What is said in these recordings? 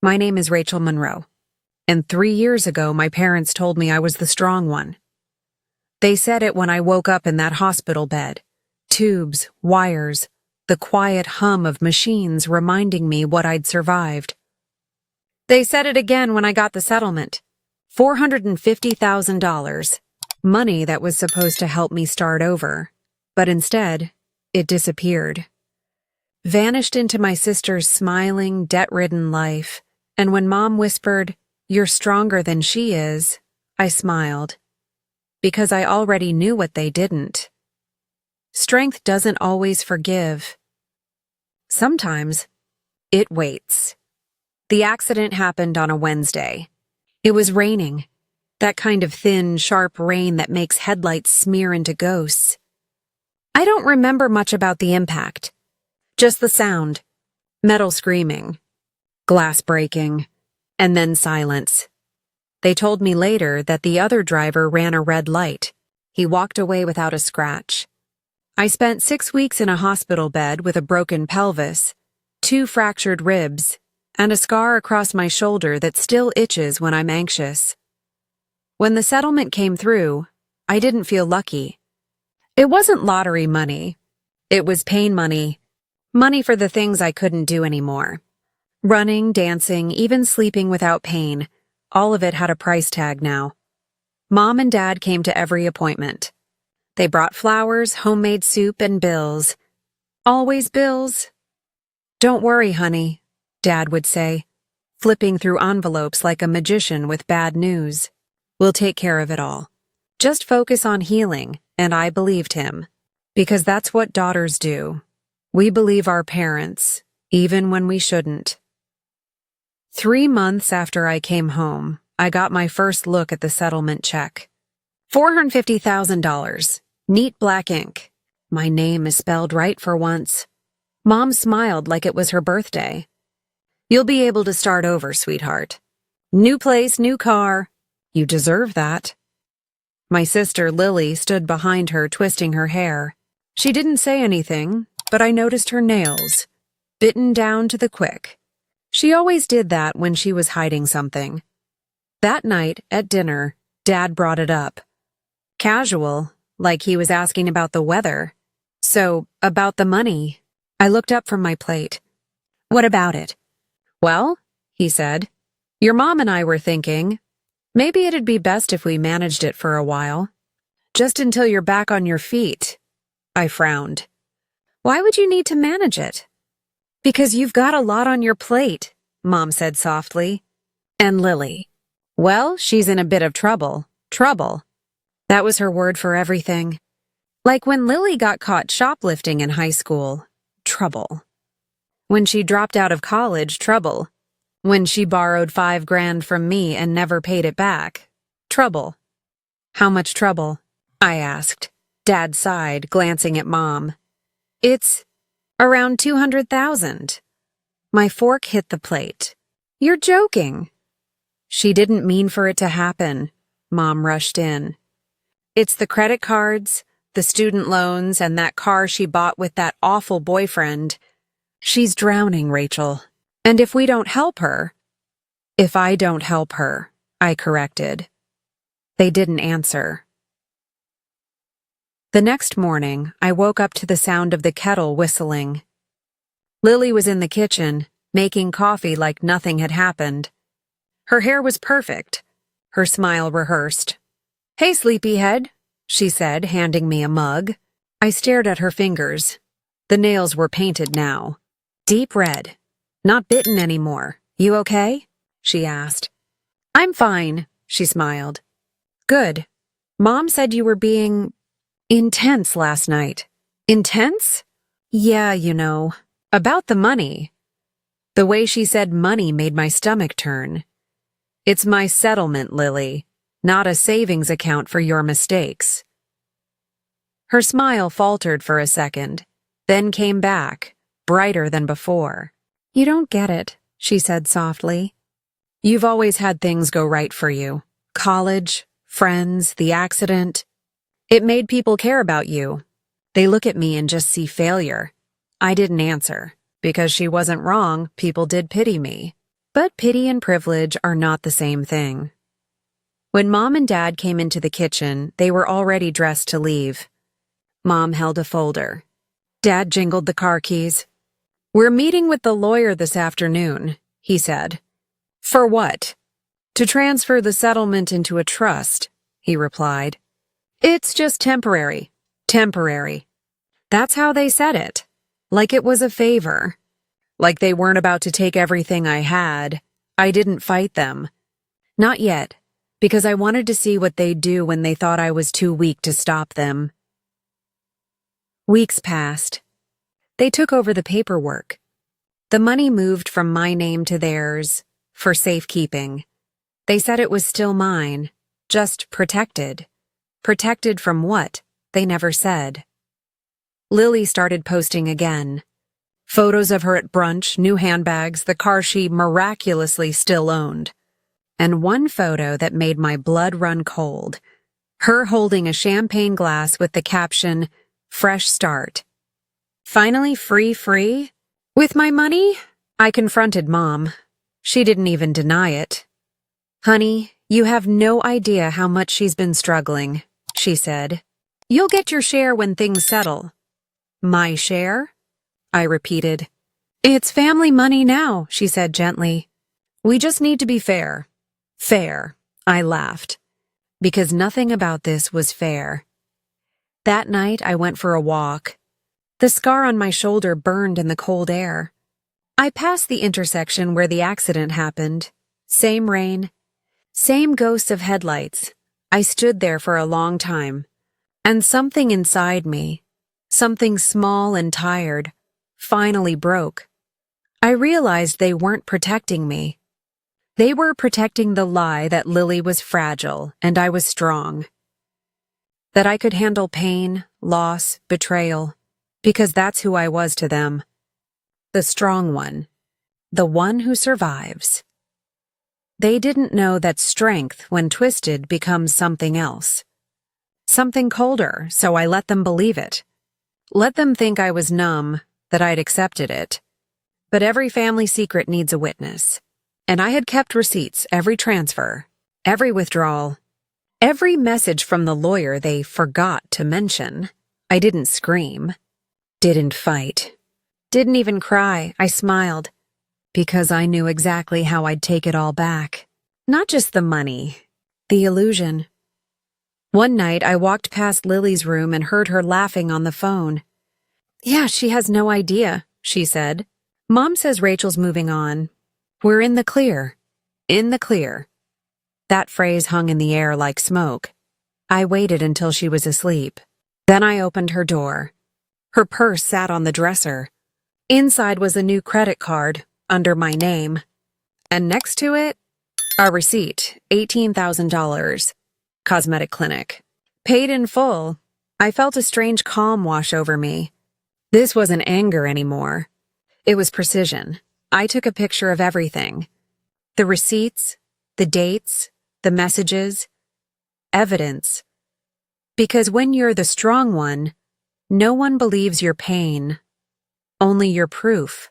My name is Rachel Monroe, and 3 years ago my parents told me I was the strong one. They said it when I woke up in that hospital bed. Tubes, wires, the quiet hum of machines reminding me what I'd survived. They said it again when I got the settlement. $450,000. Money that was supposed to help me start over. But instead, it disappeared. Vanished into my sister's smiling, debt-ridden life. And when Mom whispered, "You're stronger than she is," I smiled. Because I already knew what they didn't. Strength doesn't always forgive. Sometimes, it waits. The accident happened on a Wednesday. It was raining. That kind of thin, sharp rain that makes headlights smear into ghosts. I don't remember much about the impact. Just the sound. Metal screaming. Glass breaking. And then silence. They told me later that the other driver ran a red light. He walked away without a scratch. I spent 6 weeks in a hospital bed with a broken pelvis, 2 fractured ribs, and a scar across my shoulder that still itches when I'm anxious. When the settlement came through, I didn't feel lucky. It wasn't lottery money. It was pain money. Money for the things I couldn't do anymore. Running, dancing, even sleeping without pain, all of it had a price tag now. Mom and Dad came to every appointment. They brought flowers, homemade soup, and bills. Always bills. "Don't worry, honey," Dad would say, flipping through envelopes like a magician with bad news. "We'll take care of it all. Just focus on healing," and I believed him. Because that's what daughters do. We believe our parents, even when we shouldn't. 3 months after I came home, I got my first look at the settlement check. $450,000. Neat black ink. My name is spelled right for once. Mom smiled like it was her birthday. "You'll be able to start over, sweetheart. New place, new car. You deserve that." My sister, Lily, stood behind her, twisting her hair. She didn't say anything, but I noticed her nails, bitten down to the quick. She always did that when she was hiding something. That night, at dinner, Dad brought it up. Casual, like he was asking about the weather. So, about the money. I looked up from my plate. "What about it?" "Well," he said, "your mom and I were thinking, maybe it'd be best if we managed it for a while. Just until you're back on your feet." I frowned. "Why would you need to manage it?" "Because you've got a lot on your plate," Mom said softly. "And Lily. Well, she's in a bit of trouble. Trouble. That was her word for everything. Like when Lily got caught shoplifting in high school. Trouble. When she dropped out of college, trouble. When she borrowed $5,000 from me and never paid it back. Trouble." "How much trouble?" I asked. Dad sighed, glancing at Mom. "It's around 200,000. My fork hit the plate. "You're joking." "She didn't mean for it to happen," Mom rushed in. "It's the credit cards, the student loans, and that car she bought with that awful boyfriend. She's drowning, Rachel. And if we don't help her—" "If I don't help her," I corrected. They didn't answer. The next morning, I woke up to the sound of the kettle whistling. Lily was in the kitchen, making coffee like nothing had happened. Her hair was perfect, her smile rehearsed. "Hey, sleepyhead," she said, handing me a mug. I stared at her fingers. The nails were painted now. Deep red. "Not bitten anymore. You okay?" she asked. "I'm fine," she smiled. "Good. Mom said you were being intense last night." "Intense?" "Yeah, you know. About the money." The way she said money made my stomach turn. "It's my settlement, Lily, not a savings account for your mistakes." Her smile faltered for a second, then came back, brighter than before. "You don't get it," she said softly. "You've always had things go right for you. College, friends, the accident. It made people care about you. They look at me and just see failure." I didn't answer. Because she wasn't wrong, people did pity me. But pity and privilege are not the same thing. When Mom and Dad came into the kitchen, they were already dressed to leave. Mom held a folder. Dad jingled the car keys. "We're meeting with the lawyer this afternoon," he said. "For what?" "To transfer the settlement into a trust," he replied. "It's just temporary. Temporary." That's how they said it. Like it was a favor. Like they weren't about to take everything I had. I didn't fight them. Not yet, because I wanted to see what they'd do when they thought I was too weak to stop them. Weeks passed. They took over the paperwork. The money moved from my name to theirs, for safekeeping. They said it was still mine, just protected. Protected from what? They never said. Lily started posting again. Photos of her at brunch, new handbags, the car she miraculously still owned. And one photo that made my blood run cold. Her holding a champagne glass with the caption, "Fresh start." Finally free? With my money? I confronted Mom. She didn't even deny it. "Honey, you have no idea how much she's been struggling," she said. "You'll get your share when things settle." "My share?" I repeated. "It's family money now," she said gently. "We just need to be fair." Fair, I laughed, because nothing about this was fair. That night I went for a walk. The scar on my shoulder burned in the cold air. I passed the intersection where the accident happened. Same rain, same ghosts of headlights. I stood there for a long time, and something inside me, something small and tired, finally broke. I realized they weren't protecting me. They were protecting the lie that Lily was fragile and I was strong. That I could handle pain, loss, betrayal, because that's who I was to them. The strong one. The one who survives. They didn't know that strength, when twisted, becomes something else. Something colder, so I let them believe it. Let them think I was numb, that I'd accepted it. But every family secret needs a witness. And I had kept receipts, every transfer, every withdrawal, every message from the lawyer they forgot to mention. I didn't scream, didn't fight, didn't even cry. I smiled, because I knew exactly how I'd take it all back. Not just the money, the illusion. One night I walked past Lily's room and heard her laughing on the phone. "Yeah, she has no idea," she said. "Mom says Rachel's moving on. We're in the clear. In the clear." That phrase hung in the air like smoke. I waited until she was asleep. Then I opened her door. Her purse sat on the dresser. Inside was a new credit card, under my name. And next to it, a receipt, $18,000. Cosmetic clinic. Paid in full. I felt a strange calm wash over me. This wasn't anger anymore. It was precision. I took a picture of everything. The receipts, the dates, the messages, evidence. Because when you're the strong one, no one believes your pain, only your proof.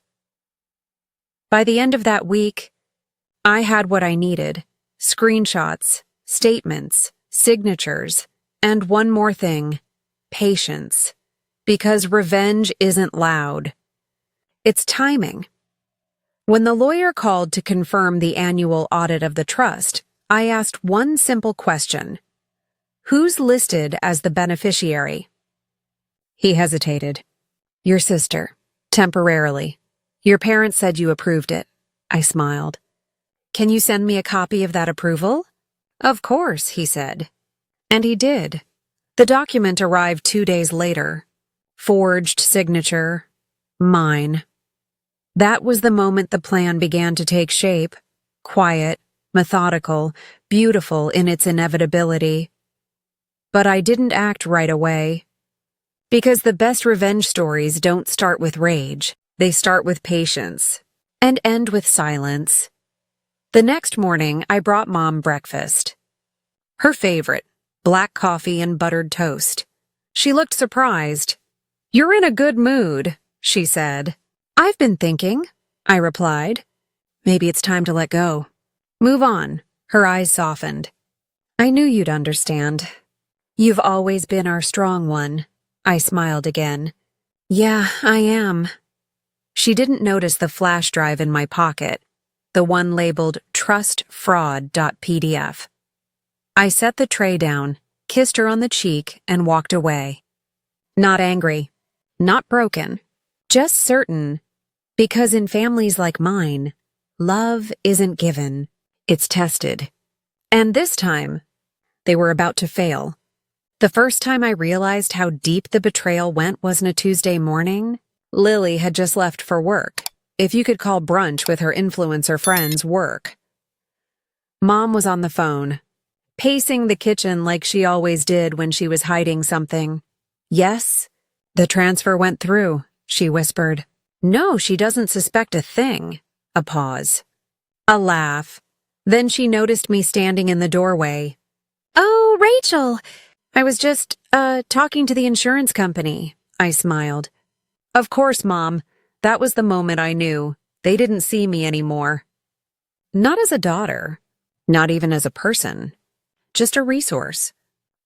By the end of that week, I had what I needed: screenshots, statements, signatures, and one more thing: patience. Because revenge isn't loud. It's timing. When the lawyer called to confirm the annual audit of the trust, I asked one simple question: who's listed as the beneficiary? He hesitated. "Your sister, temporarily. Your parents said you approved it." I smiled. "Can you send me a copy of that approval?" "Of course," he said. And he did. The document arrived 2 days later. Forged signature. Mine. That was the moment the plan began to take shape. Quiet, methodical, beautiful in its inevitability. But I didn't act right away. Because the best revenge stories don't start with rage. They start with patience. And end with silence. The next morning, I brought Mom breakfast. Her favorite, black coffee and buttered toast. She looked surprised. "You're in a good mood," she said. "I've been thinking," I replied. Maybe it's time to let go. Move on. Her eyes softened. I knew you'd understand. You've always been our strong one. I smiled again. Yeah, I am. She didn't notice the flash drive in my pocket, the one labeled trustfraud.pdf. I set the tray down, kissed her on the cheek, and walked away. Not angry, not broken, just certain, because in families like mine, love isn't given, it's tested. And this time, they were about to fail. The first time I realized how deep the betrayal went wasn't a Tuesday morning. Lily had just left for work, if you could call brunch with her influencer friends work. Mom was on the phone, pacing the kitchen like she always did when she was hiding something. Yes, the transfer went through, she whispered. No, she doesn't suspect a thing. A pause. A laugh. Then she noticed me standing in the doorway. Oh, Rachel! I was just, talking to the insurance company. I smiled. Of course, Mom. That was the moment I knew. They didn't see me anymore. Not as a daughter. Not even as a person. Just a resource.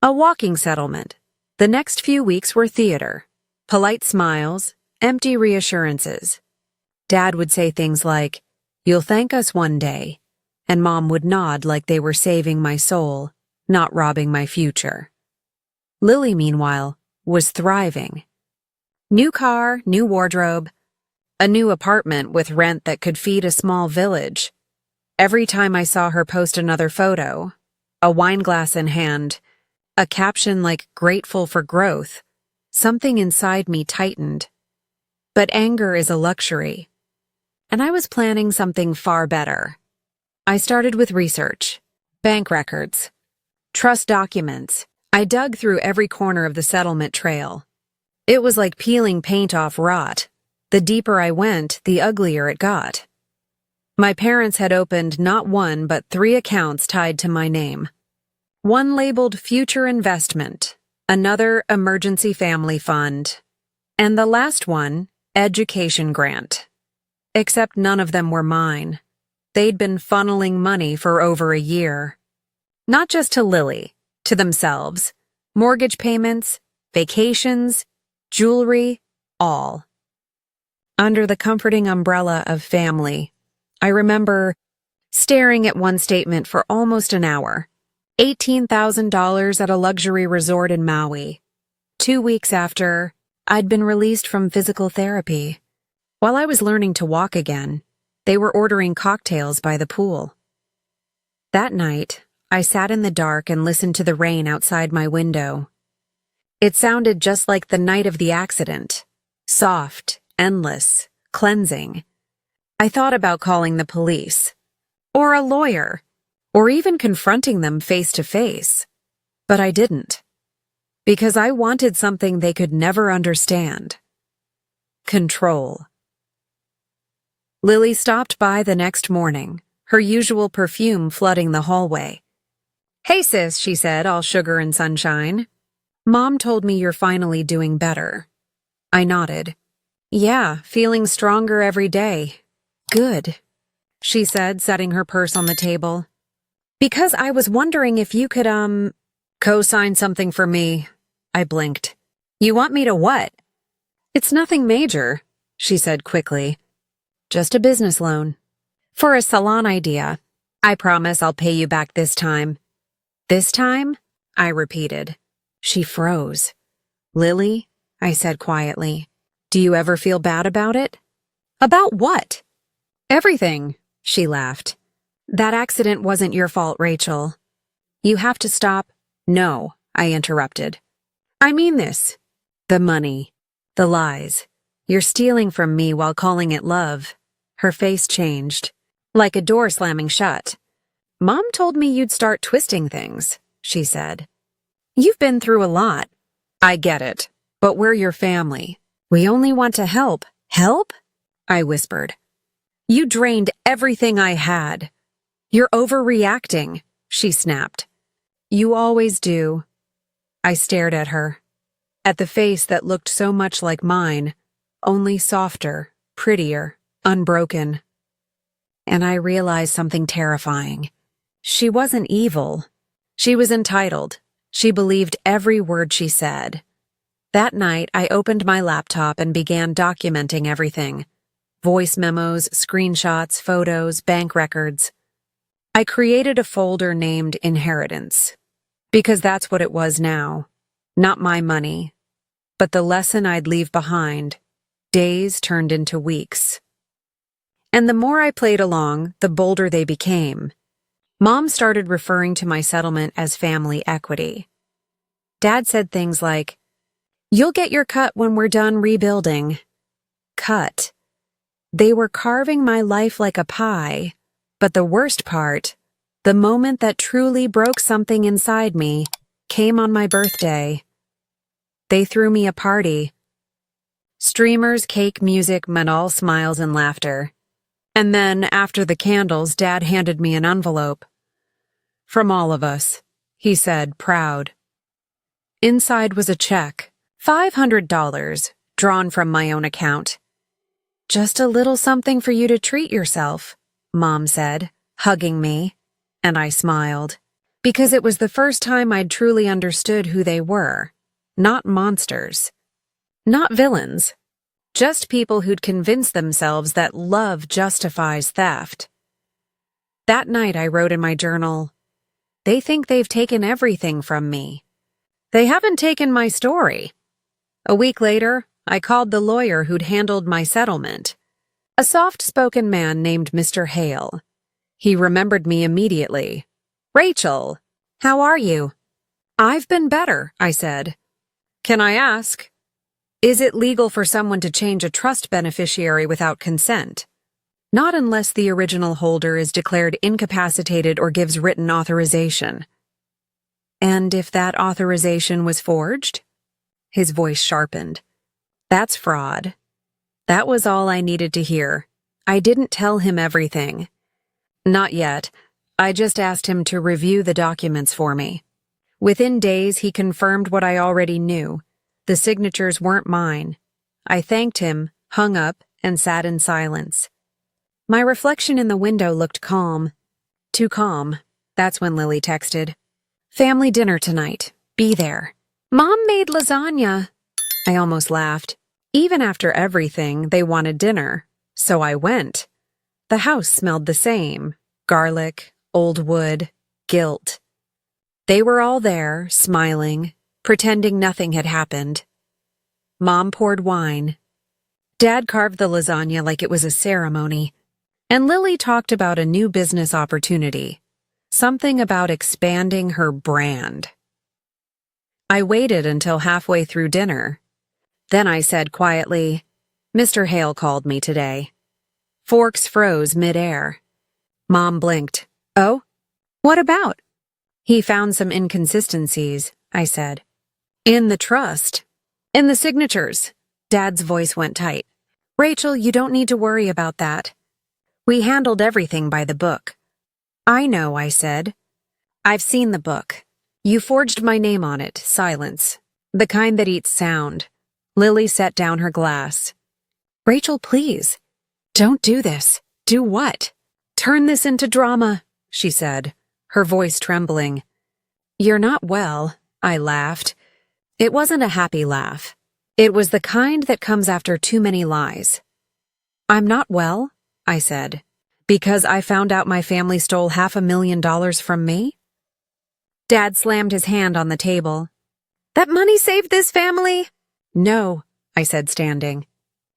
A walking settlement. The next few weeks were theater. Polite smiles, empty reassurances. Dad would say things like, "You'll thank us one day," and Mom would nod like they were saving my soul, not robbing my future. Lily, meanwhile, was thriving. New car, new wardrobe, a new apartment with rent that could feed a small village. Every time I saw her post another photo, a wine glass in hand, a caption like "grateful for growth," something inside me tightened. But anger is a luxury. And I was planning something far better. I started with research, bank records, trust documents. I dug through every corner of the settlement trail. It was like peeling paint off rot. The deeper I went, the uglier it got. My parents had opened not one but 3 accounts tied to my name. One labeled future investment, another emergency family fund, and the last one, education grant. Except none of them were mine. They'd been funneling money for over a year. Not just to Lily, to themselves. Mortgage payments, vacations, jewelry, all. Under the comforting umbrella of family, I remember staring at one statement for almost an hour. $18,000 at a luxury resort in Maui. 2 weeks after, I'd been released from physical therapy. While I was learning to walk again, they were ordering cocktails by the pool. That night, I sat in the dark and listened to the rain outside my window. It sounded just like the night of the accident. Soft, endless, cleansing. I thought about calling the police, or a lawyer, or even confronting them face to face. But I didn't. Because I wanted something they could never understand. Control. Lily stopped by the next morning, her usual perfume flooding the hallway. Hey sis, she said, all sugar and sunshine. Mom told me you're finally doing better. I nodded. Yeah, feeling stronger every day. Good, she said, setting her purse on the table. Because I was wondering if you could, co-sign something for me. I blinked. You want me to what? It's nothing major, she said quickly. Just a business loan. For a salon idea. I promise I'll pay you back this time. This time? I repeated. She froze. Lily, I said quietly, do you ever feel bad about it? About what? Everything, she laughed. That accident wasn't your fault, Rachel. You have to stop. No, I interrupted. I mean this. The money. The lies. You're stealing from me while calling it love. Her face changed, like a door slamming shut. Mom told me you'd start twisting things, she said. You've been through a lot. I get it, but we're your family. We only want to help. Help? I whispered. You drained everything I had. You're overreacting, she snapped. You always do. I stared at her, at the face that looked so much like mine, only softer, prettier, unbroken. and I realized something terrifying. She wasn't evil. She was entitled. She believed every word she said. That night, I opened my laptop and began documenting everything. Voice memos, screenshots, photos, bank records. I created a folder named Inheritance, because that's what it was now. Not my money, but the lesson I'd leave behind. Days turned into weeks. And the more I played along, the bolder they became. Mom started referring to my settlement as family equity. Dad said things like, "You'll get your cut when we're done rebuilding." Cut. They were carving my life like a pie, but the worst part, the moment that truly broke something inside me, came on my birthday. They threw me a party. Streamers, cake, music meant all smiles and laughter. And then, after the candles, Dad handed me an envelope. "From all of us," he said, proud. Inside was a check, $500, drawn from my own account. "Just a little something for you to treat yourself," Mom said, hugging me, and I smiled, because it was the first time I'd truly understood who they were. Not monsters. Not villains. Just people who'd convinced themselves that love justifies theft. That night I wrote in my journal, "They think they've taken everything from me. They haven't taken my story." A week later, I called the lawyer who'd handled my settlement. A soft-spoken man named Mr. Hale. He remembered me immediately. "Rachel, how are you?" "I've been better," I said. "Can I ask, is it legal for someone to change a trust beneficiary without consent?" "Not unless the original holder is declared incapacitated or gives written authorization." "And if that authorization was forged?" His voice sharpened. "That's fraud." That was all I needed to hear. I didn't tell him everything. Not yet. I just asked him to review the documents for me. Within days, he confirmed what I already knew. The signatures weren't mine. I thanked him, hung up, and sat in silence. My reflection in the window looked calm. Too calm. That's when Lily texted. "Family dinner tonight. Be there." "Mom made lasagna." I almost laughed. Even after everything, they wanted dinner. So I went. The house smelled the same. Garlic, old wood, guilt. They were all there, smiling, pretending nothing had happened. Mom poured wine. Dad carved the lasagna like it was a ceremony. And Lily talked about a new business opportunity. Something about expanding her brand. I waited until halfway through dinner. Then I said quietly, "Mr. Hale called me today." Forks froze mid-air. Mom blinked. "Oh? What about?" "He found some inconsistencies," I said. "In the trust. In the signatures." Dad's voice went tight. "Rachel, you don't need to worry about that. We handled everything by the book." "I know," I said. "I've seen the book. You forged my name on it, silence. The kind that eats sound." Lily set down her glass. "Rachel, please. Don't do this." "Do what?" "Turn this into drama," she said, her voice trembling. "You're not well," I laughed. It wasn't a happy laugh. It was the kind that comes after too many lies. "I'm not well," I said, "because I found out my family stole $500,000 from me?" Dad slammed his hand on the table. "That money saved this family?" "No," I said, standing.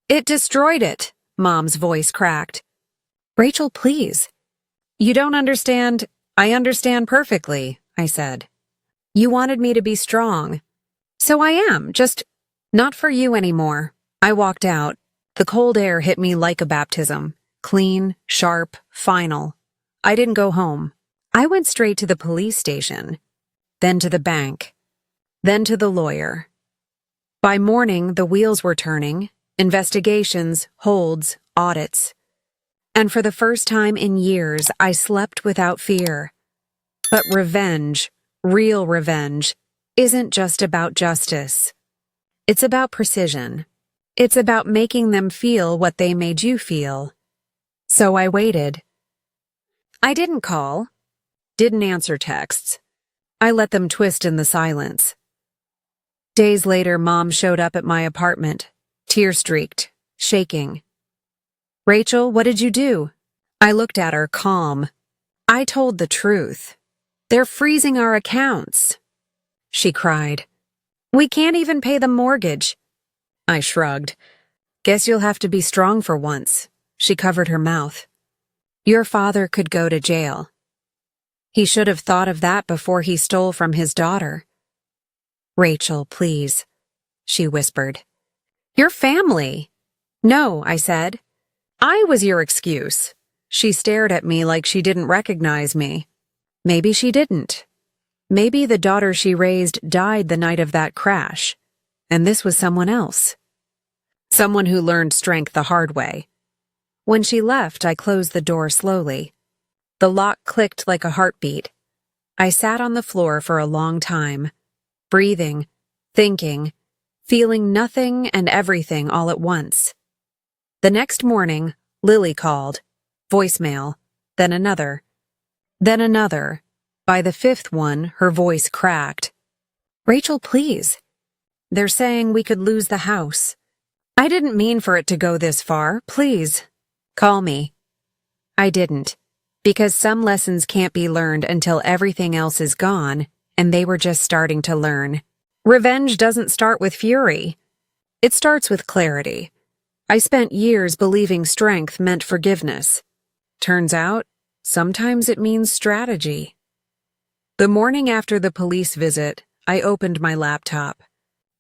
"It destroyed it," Mom's voice cracked. "Rachel, please." "You don't understand." "I understand perfectly," I said. "You wanted me to be strong. So I am, just not for you anymore." I walked out. The cold air hit me like a baptism. Clean, sharp, final. I didn't go home. I went straight to the police station, then to the bank, then to the lawyer. By morning, the wheels were turning. Investigations, holds, audits. And for the first time in years, I slept without fear. But revenge, real revenge, isn't just about justice. It's about precision. It's about making them feel what they made you feel. So I waited. I didn't call. Didn't answer texts. I let them twist in the silence. Days later, Mom showed up at my apartment, tear-streaked, shaking. Rachel, what did you do? I looked at her, calm. I told the truth. They're freezing our accounts. She cried. We can't even pay the mortgage. I shrugged. Guess you'll have to be strong for once. She covered her mouth. Your father could go to jail. He should have thought of that before he stole from his daughter. Rachel, please, she whispered. Your family. No, I said. I was your excuse. She stared at me like she didn't recognize me. Maybe she didn't. Maybe the daughter she raised died the night of that crash, and this was someone else. Someone who learned strength the hard way. When she left, I closed the door slowly. The lock clicked like a heartbeat. I sat on the floor for a long time, breathing, thinking, feeling nothing and everything all at once. The next morning, Lily called. Voicemail, then another. Then another. By the fifth one, her voice cracked. Rachel, please. They're saying we could lose the house. I didn't mean for it to go this far. Please. Call me. I didn't, because some lessons can't be learned until everything else is gone, and they were just starting to learn. Revenge doesn't start with fury. It starts with clarity. I spent years believing strength meant forgiveness. Turns out, sometimes it means strategy. The morning after the police visit, I opened my laptop.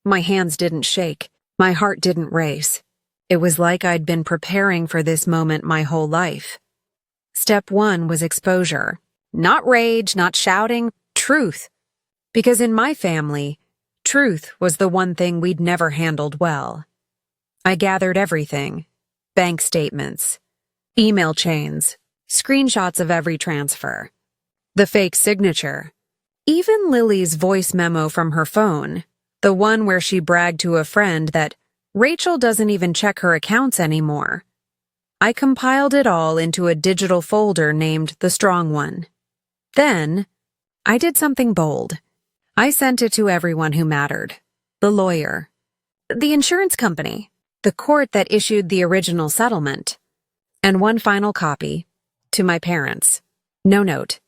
My hands didn't shake. My heart didn't race. It was like I'd been preparing for this moment my whole life. Step 1 was exposure. Not rage, not shouting, truth. Because in my family, truth was the one thing we'd never handled well. I gathered everything. Bank statements, email chains, screenshots of every transfer, the fake signature, even Lily's voice memo from her phone, the one where she bragged to a friend that Rachel doesn't even check her accounts anymore. I compiled it all into a digital folder named The Strong One. Then, I did something bold. I sent it to everyone who mattered. The lawyer, the insurance company, the court that issued the original settlement, and one final copy to my parents. No note,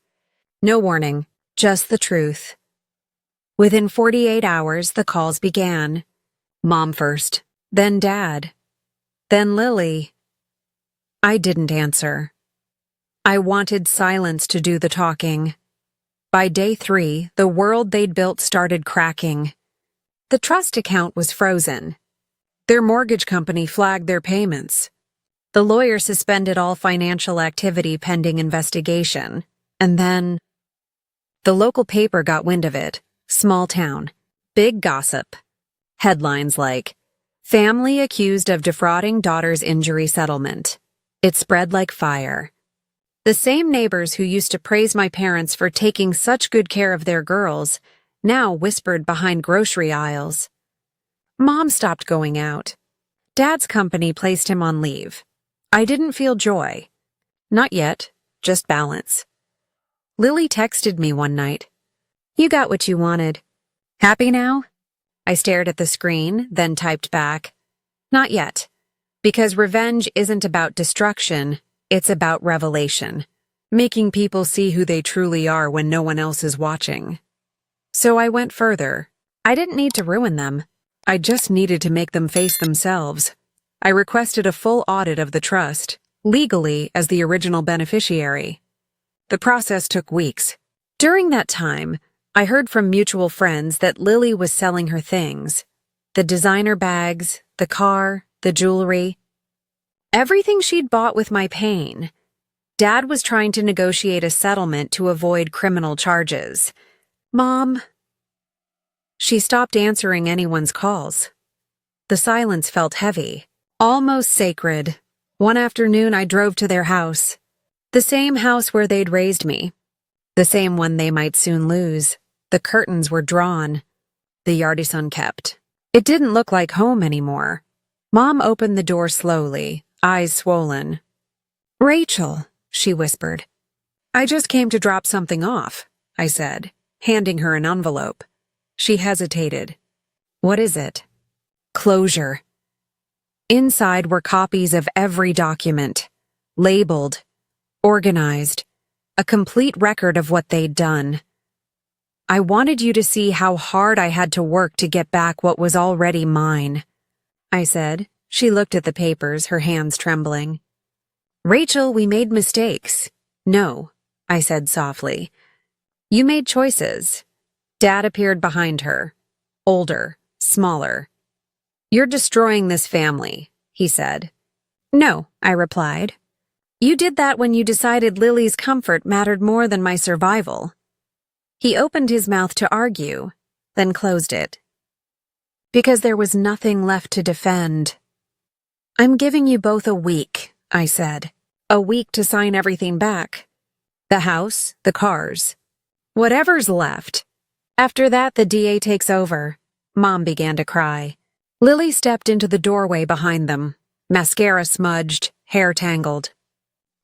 no warning, just the truth. Within 48 hours, the calls began. Mom first, then Dad, then Lily. I didn't answer. I wanted silence to do the talking. By day 3, the world they'd built started cracking. The trust account was frozen. Their mortgage company flagged their payments. The lawyer suspended all financial activity pending investigation. And then, the local paper got wind of it. Small town. Big gossip. Headlines like, Family accused of defrauding daughter's injury settlement. It spread like fire. The same neighbors who used to praise my parents for taking such good care of their girls now whispered behind grocery aisles. Mom stopped going out. Dad's company placed him on leave. I didn't feel joy. Not yet, just balance. Lily texted me one night. You got what you wanted. Happy now? I stared at the screen, then typed back. Not yet. Because revenge isn't about destruction, it's about revelation. Making people see who they truly are when no one else is watching. So I went further. I didn't need to ruin them. I just needed to make them face themselves. I requested a full audit of the trust, legally as the original beneficiary. The process took weeks. During that time, I heard from mutual friends that Lily was selling her things. The designer bags, the car, the jewelry. Everything she'd bought with my pain. Dad was trying to negotiate a settlement to avoid criminal charges. Mom. She stopped answering anyone's calls. The silence felt heavy, almost sacred. One afternoon I drove to their house. The same house where they'd raised me. The same one they might soon lose. The curtains were drawn. The yard is unkept. It didn't look like home anymore. Mom opened the door slowly, eyes swollen. Rachel, she whispered. I just came to drop something off, I said, handing her an envelope. She hesitated. What is it? Closure. Inside were copies of every document, labeled, organized, a complete record of what they'd done. I wanted you to see how hard I had to work to get back what was already mine, I said. She looked at the papers, her hands trembling. Rachel, we made mistakes. No, I said softly. You made choices. Dad appeared behind her, older, smaller. You're destroying this family, he said. No, I replied. You did that when you decided Lily's comfort mattered more than my survival. He opened his mouth to argue, then closed it. Because there was nothing left to defend. I'm giving you both a week, I said. A week to sign everything back. The house, the cars. Whatever's left. After that, the DA takes over. Mom began to cry. Lily stepped into the doorway behind them, mascara smudged, hair tangled.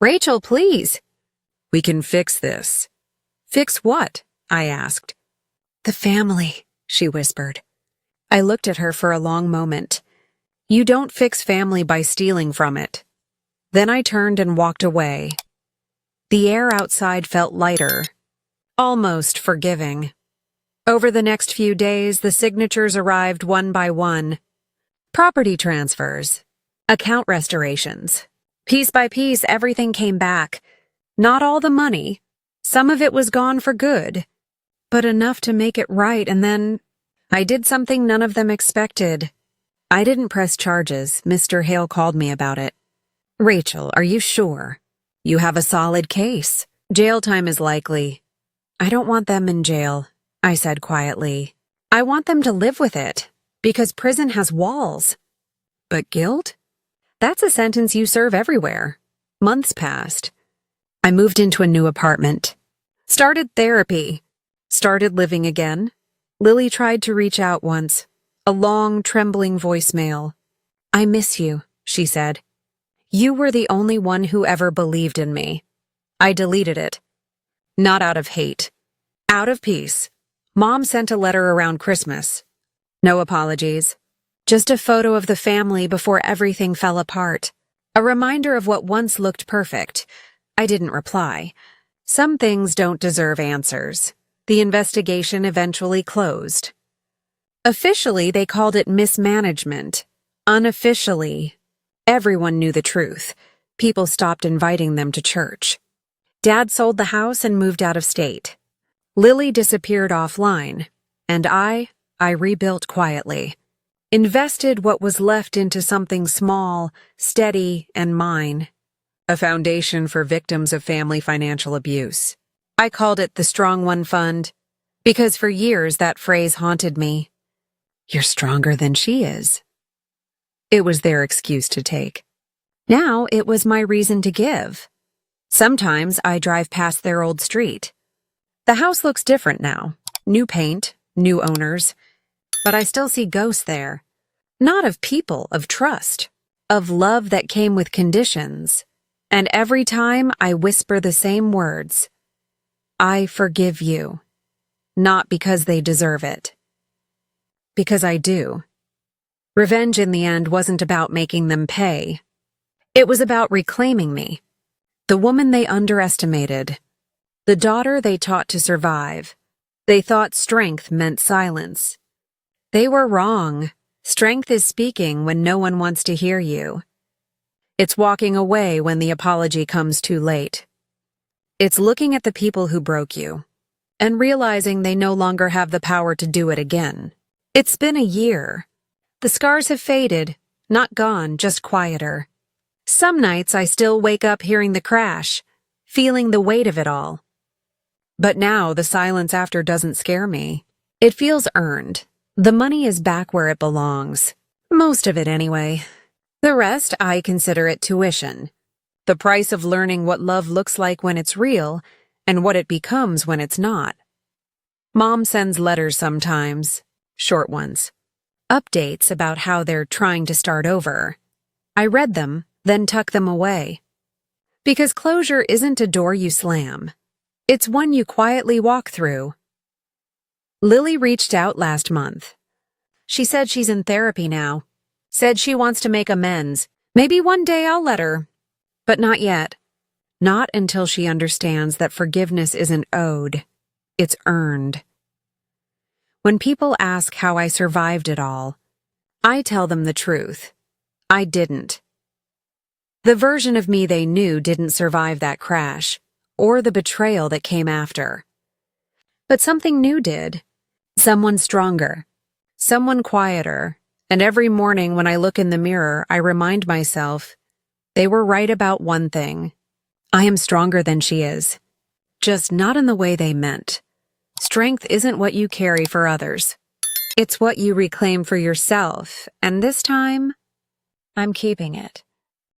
Rachel, please. We can fix this. Fix what? I asked. The family, she whispered. I looked at her for a long moment. You don't fix family by stealing from it. Then I turned and walked away. The air outside felt lighter, almost forgiving. Over the next few days, the signatures arrived one by one. Property transfers, account restorations. Piece by piece, everything came back. Not all the money. Some of it was gone for good. But enough to make it right, and then I did something none of them expected. I didn't press charges. Mr. Hale called me about it. Rachel, are you sure? You have a solid case. Jail time is likely. I don't want them in jail, I said quietly. I want them to live with it, because prison has walls. But guilt? That's a sentence you serve everywhere. Months passed. I moved into a new apartment. Started therapy. Started living again. Lily tried to reach out once. A long, trembling voicemail. I miss you, she said. You were the only one who ever believed in me. I deleted it. Not out of hate. Out of peace. Mom sent a letter around Christmas. No apologies. Just a photo of the family before everything fell apart. A reminder of what once looked perfect. I didn't reply. Some things don't deserve answers. The investigation eventually closed. Officially, they called it mismanagement. Unofficially, everyone knew the truth. People stopped inviting them to church. Dad sold the house and moved out of state. Lily disappeared offline, and I rebuilt quietly. Invested what was left into something small, steady, and mine. A foundation for victims of family financial abuse. I called it the Strong One Fund, because for years that phrase haunted me. You're stronger than she is. It was their excuse to take. Now it was my reason to give. Sometimes I drive past their old street. The house looks different now. New paint, new owners. But I still see ghosts there. Not of people, of trust. Of love that came with conditions. And every time I whisper the same words. I forgive you. Not because they deserve it. Because I do. Revenge in the end wasn't about making them pay. It was about reclaiming me. The woman they underestimated. The daughter they taught to survive. They thought strength meant silence. They were wrong. Strength is speaking when no one wants to hear you. It's walking away when the apology comes too late. It's looking at the people who broke you and realizing they no longer have the power to do it again. It's been a year. The scars have faded, not gone, just quieter. Some nights I still wake up hearing the crash, feeling the weight of it all. But now the silence after doesn't scare me. It feels earned. The money is back where it belongs. Most of it anyway. The rest, I consider it tuition. The price of learning what love looks like when it's real and what it becomes when it's not. Mom sends letters sometimes, short ones. Updates about how they're trying to start over. I read them, then tuck them away. Because closure isn't a door you slam. It's one you quietly walk through. Lily reached out last month. She said she's in therapy now. Said she wants to make amends. Maybe one day I'll let her. But not yet. Not until she understands that forgiveness isn't owed. It's earned. When people ask how I survived it all, I tell them the truth. I didn't. The version of me they knew didn't survive that crash, or the betrayal that came after. But something new did. Someone stronger. Someone quieter. And every morning when I look in the mirror, I remind myself, they were right about one thing. I am stronger than she is. Just not in the way they meant. Strength isn't what you carry for others. It's what you reclaim for yourself, and this time, I'm keeping it.